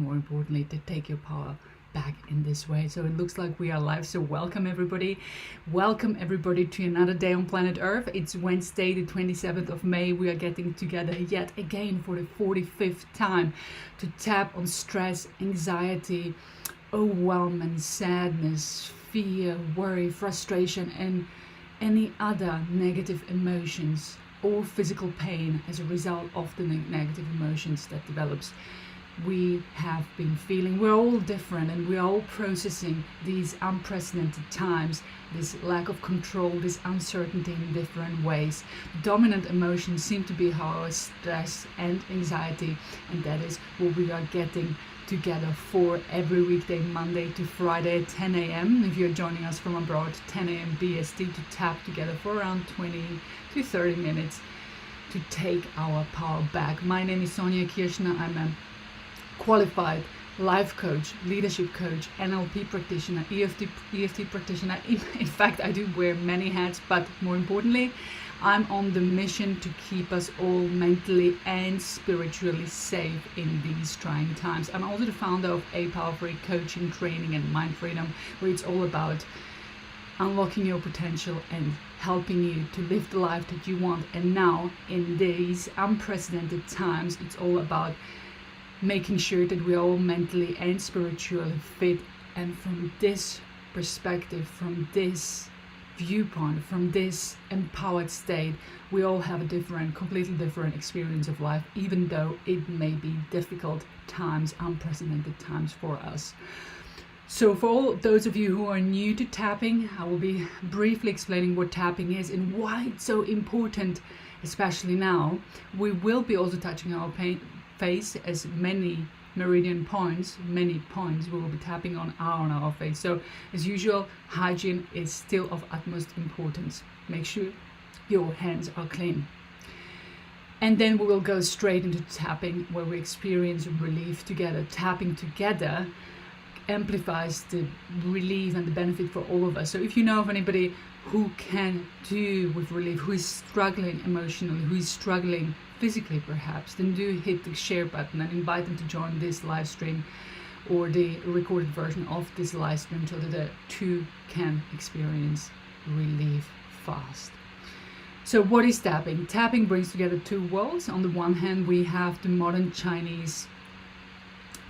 more importantly, to take your power back in this way. So it looks like we are live. So welcome everybody. Welcome everybody to another day on planet Earth. It's Wednesday, the 27th of May. We are getting together yet again for the 45th time to tap on stress, anxiety, overwhelm and sadness, fear, worry, frustration, and any other negative emotions or physical pain as a result of the negative emotions that develops. We have been feeling. We're all different and we're all processing these unprecedented times, this lack of control, this uncertainty in different ways. The dominant emotions seem to be our stress and anxiety, and that is what we are getting together for every weekday, Monday to Friday at 10 a.m. If you're joining us from abroad, 10 a.m. BST, to tap together for around 20 to 30 minutes to take our power back. My name is Sonja Kirschner. I'm a qualified life coach, leadership coach, NLP practitioner, EFT practitioner. In fact, I do wear many hats, but more importantly, I'm on the mission to keep us all mentally and spiritually safe in these trying times. I'm also the founder of A Power Free Coaching, Training and Mind Freedom, where it's all about unlocking your potential and helping you to live the life that you want. And now, in these unprecedented times, it's all about making sure that we're all mentally and spiritually fit. And from this perspective, from this viewpoint, from this empowered state, we all have a completely different experience of life, even though it may be difficult times, unprecedented times for us. So for all those of you who are new to tapping, I will be briefly explaining what tapping is and why it's so important, especially now. We will be also touching our face, as many meridian points, we will be tapping on our face. So as usual, hygiene is still of utmost importance. Make sure your hands are clean. And then we will go straight into tapping, where we experience relief together. Tapping together amplifies the relief and the benefit for all of us. So if you know of anybody who can do with relief, who is struggling emotionally, who is struggling physically perhaps, then do hit the share button and invite them to join this live stream or the recorded version of this live stream, so that the two can experience relief fast. So what is tapping? Tapping brings together two worlds. On the one hand, we have the modern Chinese,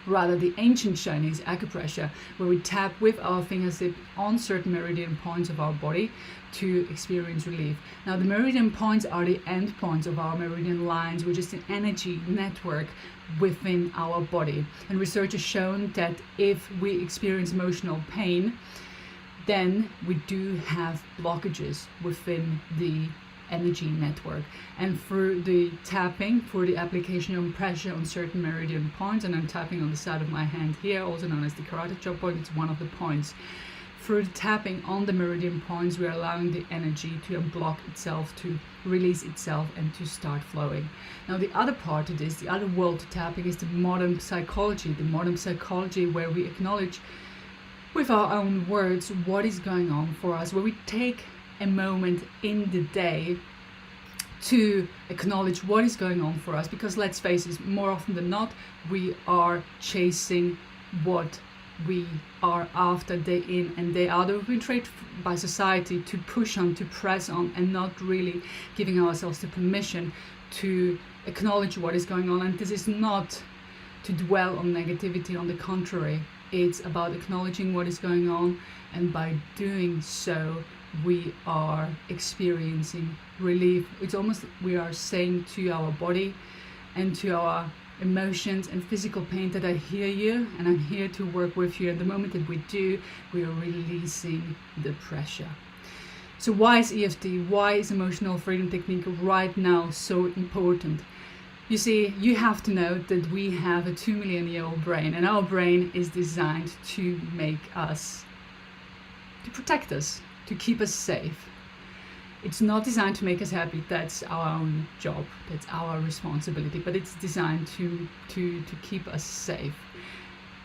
rather the ancient Chinese acupressure, where we tap with our fingertip on certain meridian points of our body to experience relief. Now, the meridian points are the end points of our meridian lines, which is the energy network within our body. And research has shown that if we experience emotional pain, then we do have blockages within the energy network. And for the tapping, for the application of pressure on certain meridian points, and I'm tapping on the side of my hand here, also known as the karate chop point, it's one of the points. Through the tapping on the meridian points, we are allowing the energy to unblock itself, to release itself, and to start flowing. Now, the other part of this, the other world to tapping, is the modern psychology where we acknowledge with our own words what is going on for us, where we take a moment in the day to acknowledge what is going on for us. Because let's face it, more often than not, we are chasing what we are after day in and day out. We've been trained by society to push on, to press on, and not really giving ourselves the permission to acknowledge what is going on. And this is not to dwell on negativity. On the contrary, it's about acknowledging what is going on, and by doing so, we are experiencing relief. It's almost we are saying to our body and to our emotions and physical pain that I hear you and I'm here to work with you. And the moment that we do, we are releasing the pressure. So why is EFT, why is emotional freedom technique right now so important? You see, you have to know that we have a 2 million year old brain, and our brain is designed to make us, to protect us, to keep us safe. It's not designed to make us happy. That's our own job. That's our responsibility. But it's designed to keep us safe.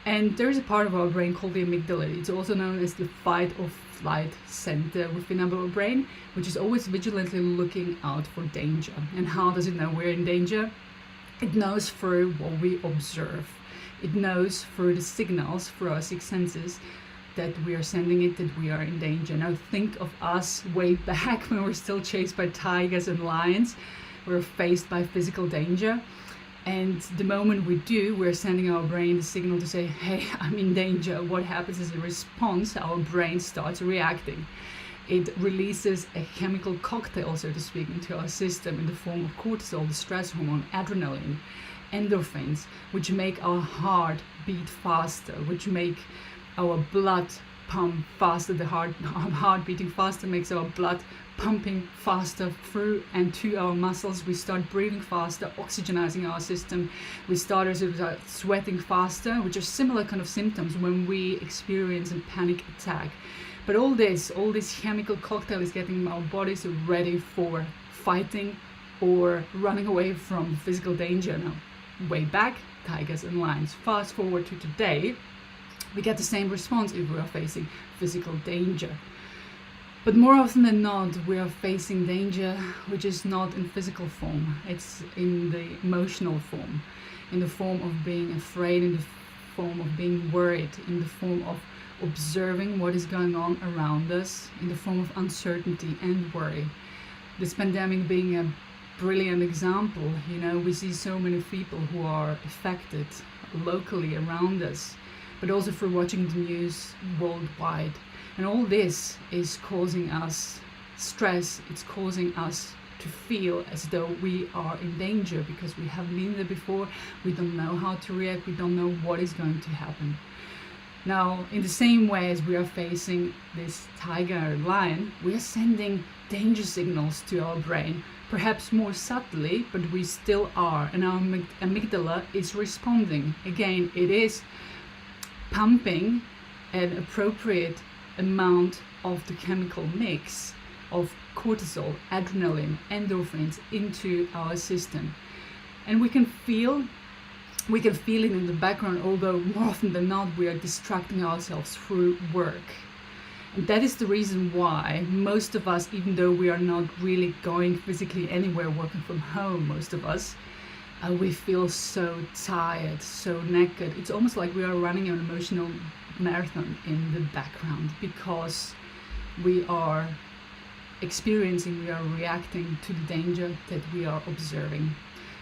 And there is a part of our brain called the amygdala. It's also known as the fight or flight center within our brain, which is always vigilantly looking out for danger. And how does it know we're in danger? It knows through what we observe. It knows through the signals, through our six senses, that we are sending it, that we are in danger. Now think of us way back when we're still chased by tigers and lions. We're faced by physical danger. And the moment we do, we're sending our brain the signal to say, hey, I'm in danger. What happens is, a response, our brain starts reacting. It releases a chemical cocktail, so to speak, into our system in the form of cortisol, the stress hormone, adrenaline, endorphins, which make our heart beat faster, which make our blood pump faster. The heart beating faster makes our blood pumping faster through and to our muscles. We start breathing faster, oxygenizing our system. We start sweating faster, which are similar kind of symptoms when we experience a panic attack. But all this chemical cocktail is getting our bodies ready for fighting or running away from physical danger. Now, way back, tigers and lions. Fast forward to today, we get the same response if we are facing physical danger. But more often than not, we are facing danger which is not in physical form. It's in the emotional form, in the form of being afraid, in the form of being worried, in the form of observing what is going on around us, in the form of uncertainty and worry. This pandemic being a brilliant example. We see so many people who are affected locally around us, but also through watching the news worldwide. And all this is causing us stress. It's causing us to feel as though we are in danger because we haven't been there before. We don't know how to react. We don't know what is going to happen. Now, in the same way as we are facing this tiger or lion, we are sending danger signals to our brain, perhaps more subtly, but we still are. And our amygdala is responding. Again, it is pumping an appropriate amount of the chemical mix of cortisol, adrenaline, endorphins into our system. And we can feel it in the background, although more often than not we are distracting ourselves through work. And that is the reason why most of us, even though we are not really going physically anywhere, working from home, most of us, we feel so tired, so naked. It's almost like we are running an emotional marathon in the background because we are reacting to the danger that we are observing.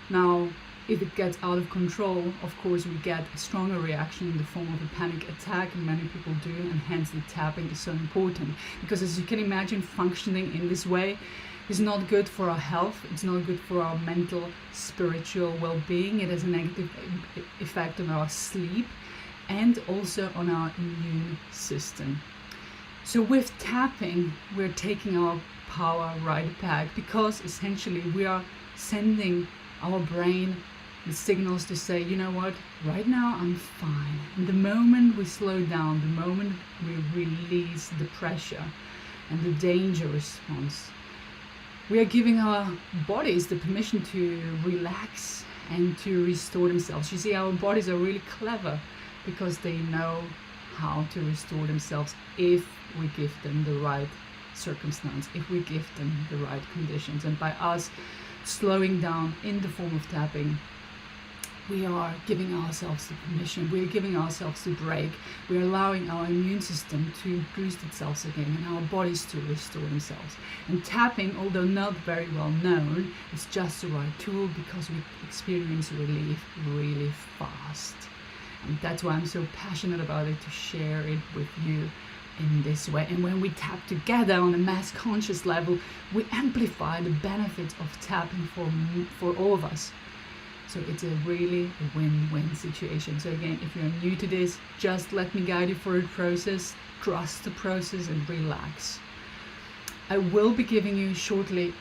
Now, if it gets out of control, of course, we get a stronger reaction in the form of a panic attack, and many people do, and hence the tapping is so important. Because as you can imagine, functioning in this way is not good for our health, it's not good for our mental, spiritual well-being. It has a negative effect on our sleep and also on our immune system. So with tapping, we're taking our power right back, because essentially we are sending our brain the signals to say, you know what, right now I'm fine. And the moment we slow down, the moment we release the pressure and the danger response, we are giving our bodies the permission to relax and to restore themselves. You see, our bodies are really clever because they know how to restore themselves if we give them the right circumstance, if we give them the right conditions. And by us slowing down in the form of tapping, we are giving ourselves the permission, we are giving ourselves the break, we are allowing our immune system to boost itself again and our bodies to restore themselves. And tapping, although not very well known, is just the right tool because we experience relief really fast. And that's why I'm so passionate about it, to share it with you in this way. And when we tap together on a mass conscious level, we amplify the benefits of tapping for all of us. So it's a really win-win situation. So again, if you're new to this, just let me guide you through the process, trust the process and relax. I will be giving you shortly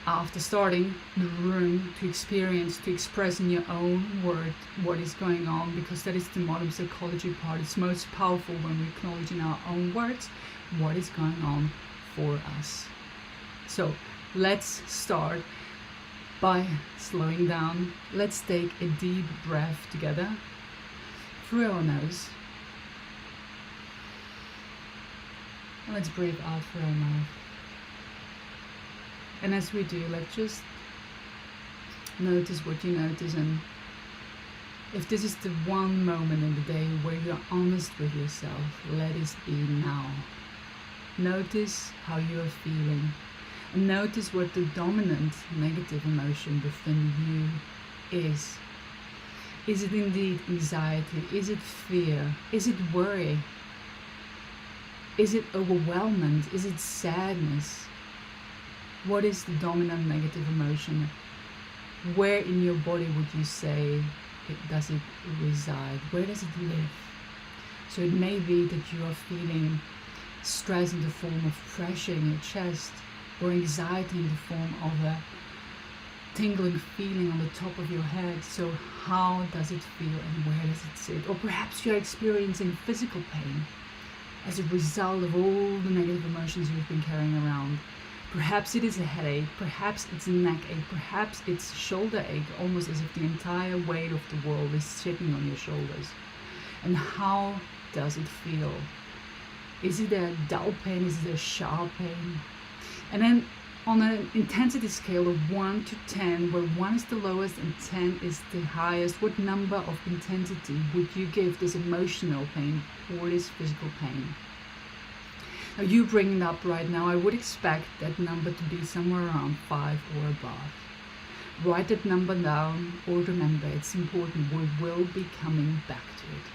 after starting the room to experience, to express in your own word what is going on, because that is the modern psychology part. It's most powerful when we acknowledge in our own words what is going on for us. So let's start by slowing down. Let's take a deep breath together through our nose. And let's breathe out through our mouth. And as we do, let's just notice what you notice and If this is the one moment in the day where you're honest with yourself, let it be now. Notice how you are feeling. And notice what the dominant negative emotion within you is. Is it indeed anxiety? Is it fear? Is it worry? Is it overwhelmment? Is it sadness? What is the dominant negative emotion? Where in your body would you say does it reside? Where does it live? So it may be that you are feeling stress in the form of pressure in your chest, or anxiety in the form of a tingling feeling on the top of your head. So how does it feel and where does it sit? Or perhaps you're experiencing physical pain as a result of all the negative emotions you've been carrying around. Perhaps it is a headache, perhaps it's a neck ache, perhaps it's shoulder ache, almost as if the entire weight of the world is sitting on your shoulders. And how does it feel? Is it a dull pain? Is it a sharp pain? And then on an intensity scale of 1 to 10, where 1 is the lowest and 10 is the highest, what number of intensity would you give this emotional pain or this physical pain? Now you bring it up right now, I would expect that number to be somewhere around 5 or above. Write that number down, or remember, it's important, we will be coming back to it.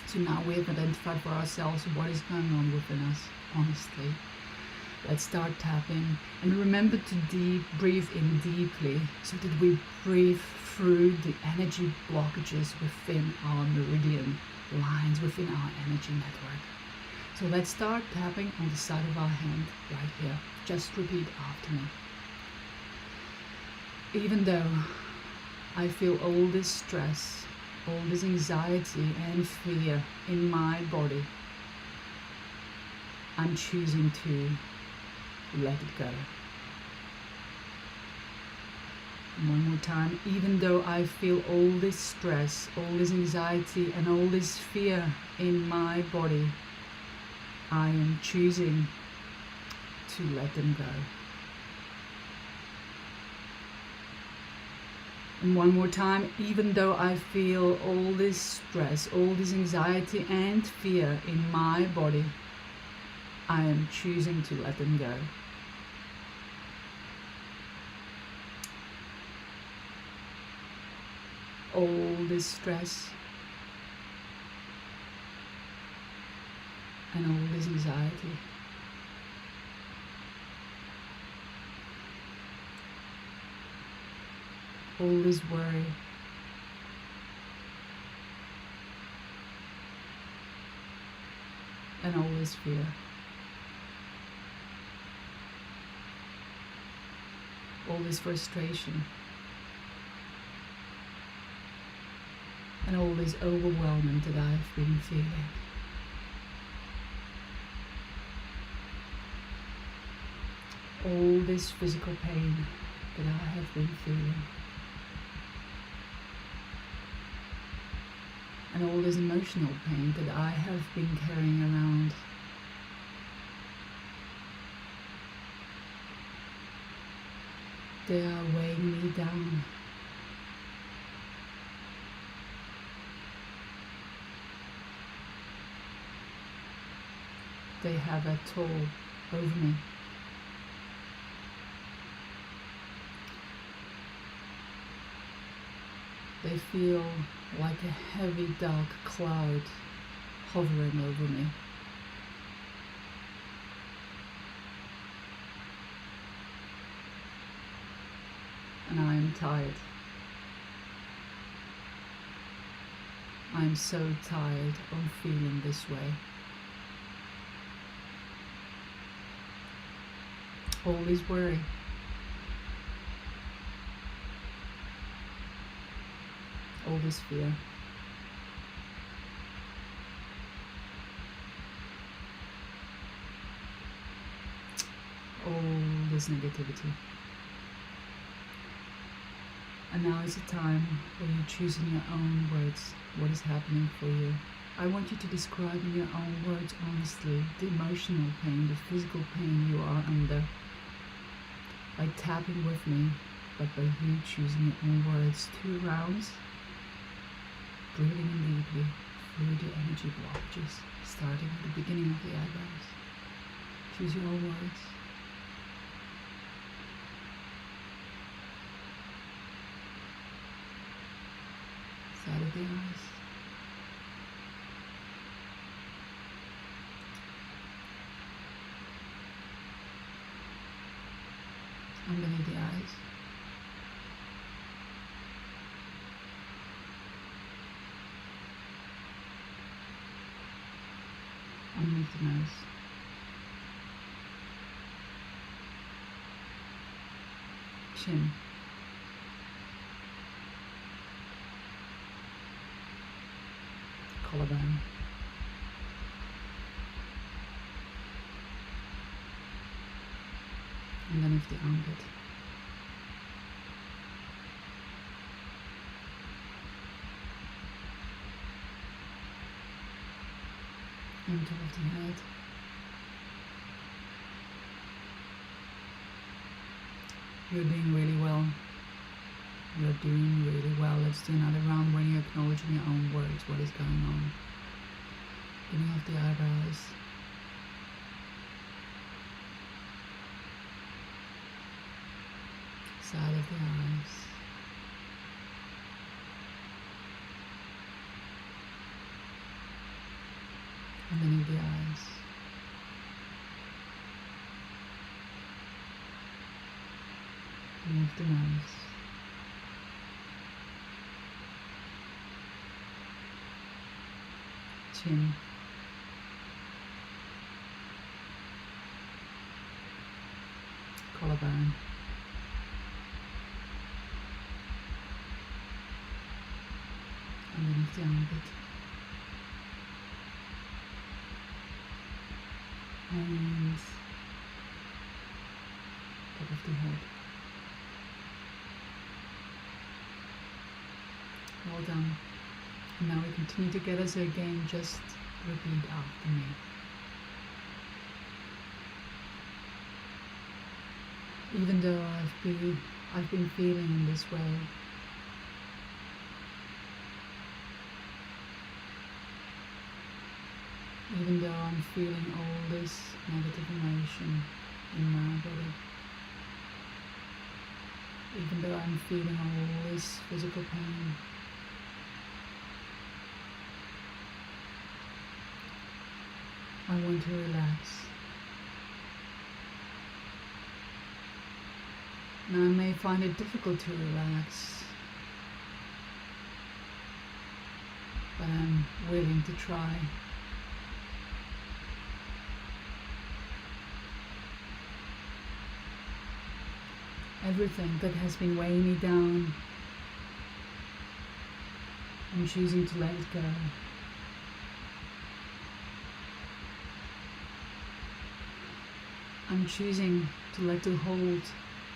So now we have identified for ourselves what is going on within us, honestly. Let's start tapping, and remember to breathe in deeply so that we breathe through the energy blockages within our meridian lines, within our energy network. So let's start tapping on the side of our hand right here. Just repeat after me. Even though I feel all this stress, all this anxiety and fear in my body, I'm choosing to let it go. And one more time. Even though I feel all this stress, all this anxiety and all this fear in my body, I am choosing to let them go. And one more time. Even though I feel all this stress, all this anxiety and fear in my body, I am choosing to let them go. All this stress and all this anxiety. All this worry. And all this fear. All this frustration. And all this overwhelming that I've been feeling. All this physical pain that I have been feeling. And all this emotional pain that I have been carrying around. They are weighing me down. They have a toll over me. They feel like a heavy dark cloud hovering over me. And I am tired. I am so tired of feeling this way. All this worry. All this fear. All this negativity. And now is the time where you choose in your own words what is happening for you. I want you to describe in your own words honestly the emotional pain, the physical pain you are under. By tapping with me, but by you choosing your own words. 2 rounds. breathing in deeply through the energy blockages, starting at the beginning of the eyebrows. Choose your own words. Side of the eyes. Underneath the eyes. Underneath the nose. Chin. Collarbone. Underneath the armpit. On top of the head. You're doing really well. You're doing really well. Let's do another round when you're acknowledging your own words, what is going on. Beginning of the eyebrows. Side of the eyes. Underneath the eyes. Beneath the nose. Chin. Collarbone. Underneath the armpit. And top of the head. Well done. And now we continue together, so again, just repeat after me. Even though I've been feeling in this way, even though I'm feeling all this negative emotion in my body, even though I'm feeling all this physical pain, I want to relax. Now I may find it difficult to relax, but I'm willing to try. Everything that has been weighing me down, I'm choosing to let it go. I'm choosing to let it hold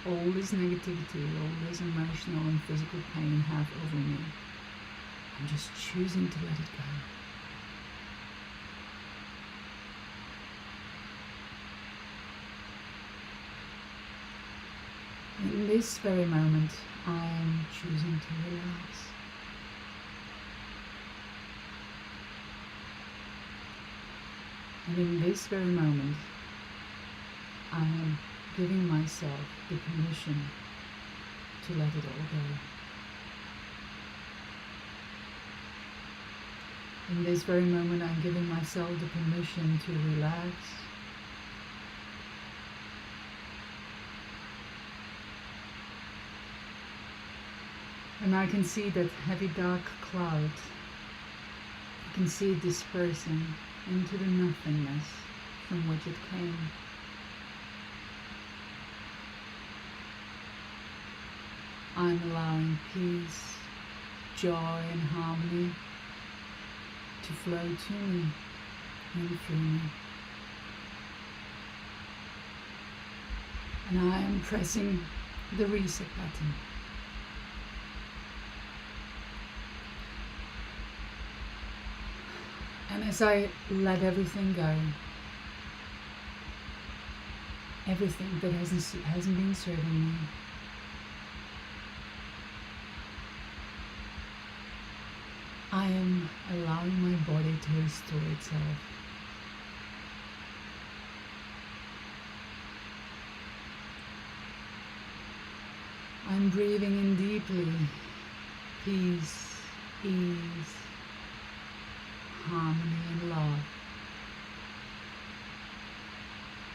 all this negativity, all this emotional and physical pain have over me. I'm just choosing to let it go. In this very moment, I am choosing to relax. And in this very moment, I am giving myself the permission to let it all go. In this very moment, I'm giving myself the permission to relax. And I can see that heavy dark cloud. I can see it dispersing into the nothingness from which it came. I'm allowing peace, joy and harmony to flow to me and through me. And I am pressing the reset button. And as I let everything go, everything that hasn't been serving me, I am allowing my body to restore itself. I'm breathing in deeply, peace, ease, harmony and love.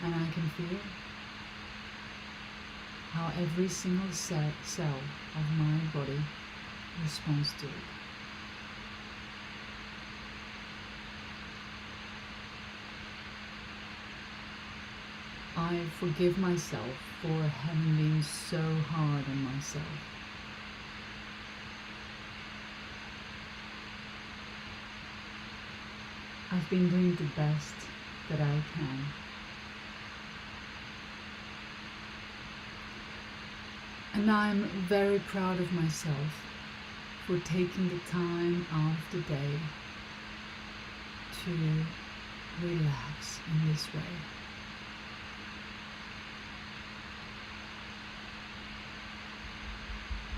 And I can feel how every single cell of my body responds to it. I forgive myself for having been so hard on myself. I've been doing the best that I can. And I'm very proud of myself for taking the time out of the day to relax in this way.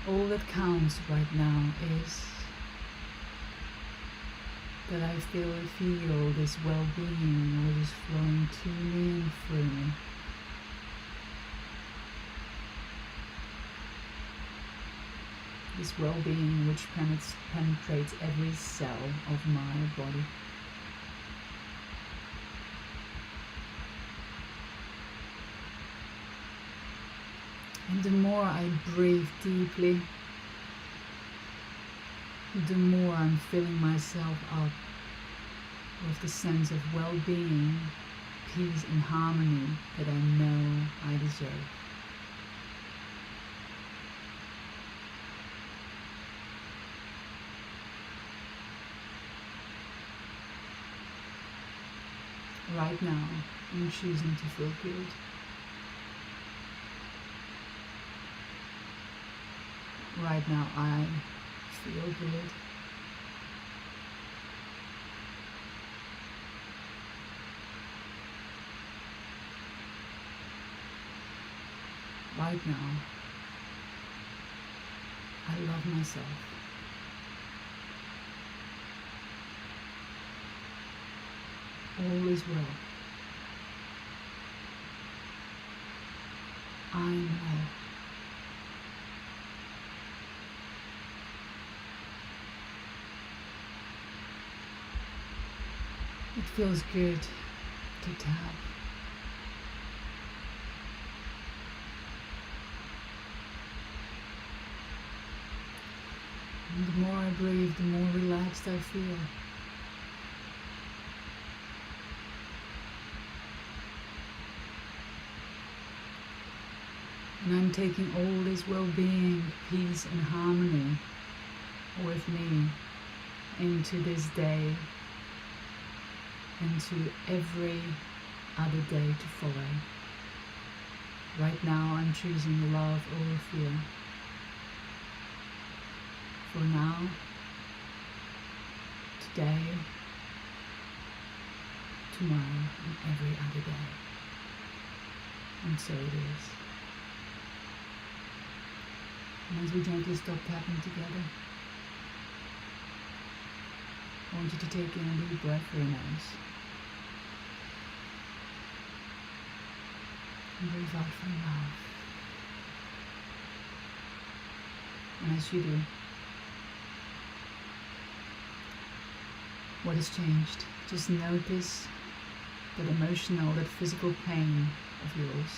All that counts right now is that I feel this well-being which is flowing to me and through me. This well-being which penetrates every cell of my body. And the more I breathe deeply, the more I'm filling myself up with the sense of well-being, peace and harmony that I know I deserve. Right now, I'm choosing to feel good. Right now, I feel good. Right now, I love myself. All is well. I'm well. It feels good to tap. And the more I breathe, the more relaxed I feel. And I'm taking all this well-being, peace and harmony with me into this day, into every other day to follow. Right now I'm choosing love over fear. For now, today, tomorrow and every other day. And so it is. And as we gently stop tapping together, I want you to take in a deep breath through your nose. And breathe out from your mouth. And as you do, what has changed? Just notice that emotional, that physical pain of yours.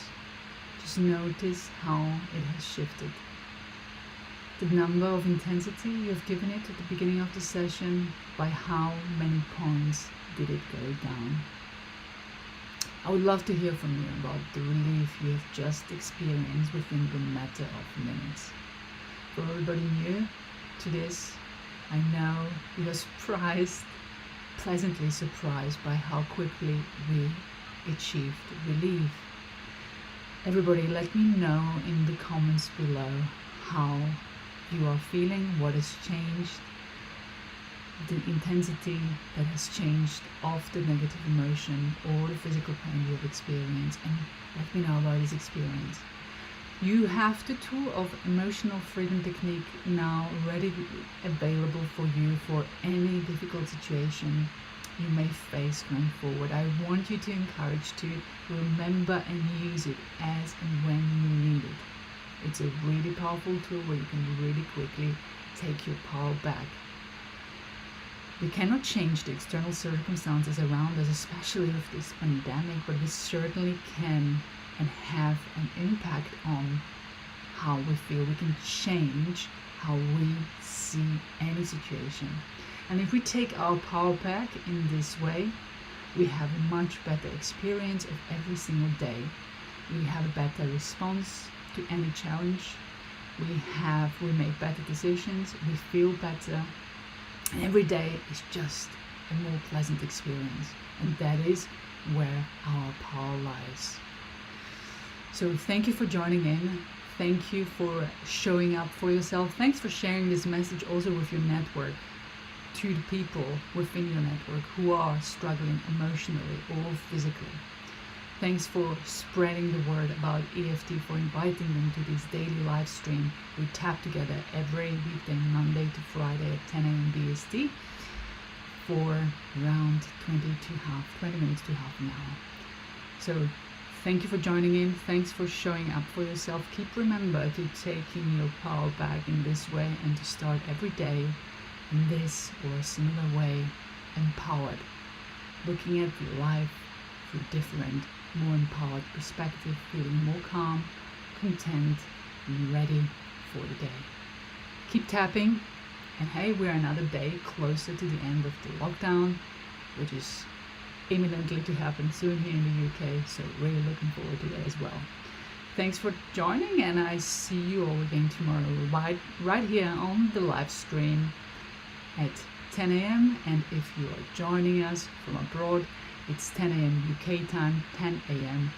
Just notice how it has shifted. The number of intensity you've given it at the beginning of the session, by how many points did it go down? I would love to hear from you about the relief you have just experienced within the matter of minutes. For everybody new to this, I know you are surprised, pleasantly surprised by how quickly we achieved relief. Everybody, let me know in the comments below how you are feeling, what has changed, the intensity that has changed of the negative emotion or the physical pain you have experienced, and let me know about this experience. You have the tool of emotional freedom technique now ready, available for you for any difficult situation you may face going forward. I want you to encourage to remember and use it as and when you need it. It's a really powerful tool where you can really quickly take your power back. We cannot change the external circumstances around us, especially with this pandemic, but we certainly can and have an impact on how we feel. We can change how we see any situation. And if we take our power back in this way, we have a much better experience of every single day. We have a better response to any challenge. We make better decisions, we feel better, and every day is just a more pleasant experience. And that is where our power lies. So thank you for joining in. Thank you for showing up for yourself. Thanks for sharing this message also with your network, to the people within your network who are struggling emotionally or physically. Thanks for spreading the word about EFT, for inviting them to this daily live stream. We tap together every weekday, Monday to Friday at 10 a.m. BST for around 20 minutes to half an hour. So thank you for joining in. Thanks for showing up for yourself. Keep remember to taking your power back in this way and to start every day in this or a similar way, empowered, looking at life through different, more empowered perspective, feeling more calm, content, and ready for the day. Keep tapping, and hey, we're another day closer to the end of the lockdown, which is imminently to happen soon here in the UK, so really looking forward to that as well. Thanks for joining, and I see you all again tomorrow right here on the live stream at 10 a.m. and if you are joining us from abroad, it's 10 a.m. UK time, 10 a.m.